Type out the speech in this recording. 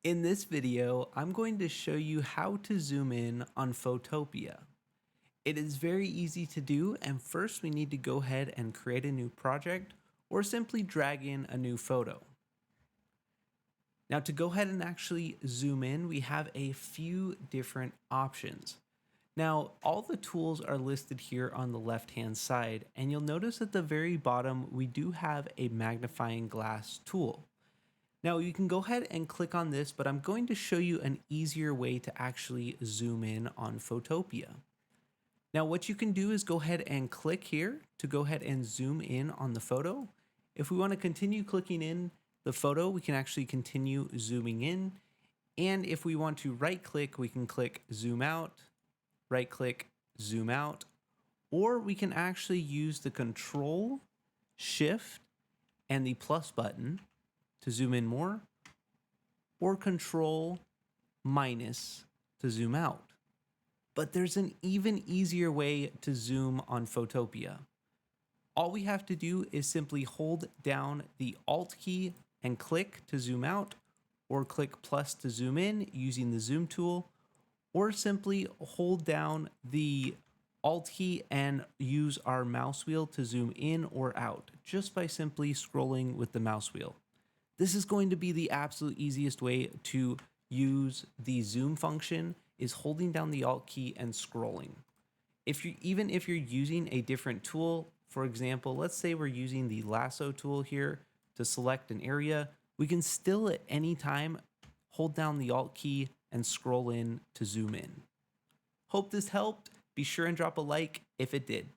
In this video, I'm going to show you how to zoom in on Photopea. It is very easy to do, and first we need to go ahead and create a new project or simply drag in a new photo. Now to go ahead and actually zoom in, we have a few different options. Now, all the tools are listed here on the left-hand side, and you'll notice at the very bottom, we do have a magnifying glass tool. Now you can go ahead and click on this, but I'm going to show you an easier way to actually zoom in on Photopea. Now what you can do is go ahead and click here to go ahead and zoom in on the photo. If we want to continue clicking in the photo, we can actually continue zooming in. And if we want to right click, we can click zoom out, right click, zoom out, or we can actually use the Control, Shift, and the plus button to zoom in more, or Control minus to zoom out. But there's an even easier way to zoom on Photopea. All we have to do is simply hold down the Alt key and click to zoom out, or click plus to zoom in using the zoom tool, or simply hold down the Alt key and use our mouse wheel to zoom in or out, just by simply scrolling with the mouse wheel. This is going to be the absolute easiest way to use the zoom function, is holding down the Alt key and scrolling. Even if you're using a different tool, for example, let's say we're using the lasso tool here to select an area, we can still at any time hold down the Alt key and scroll in to zoom in. Hope this helped. Be sure and drop a like if it did.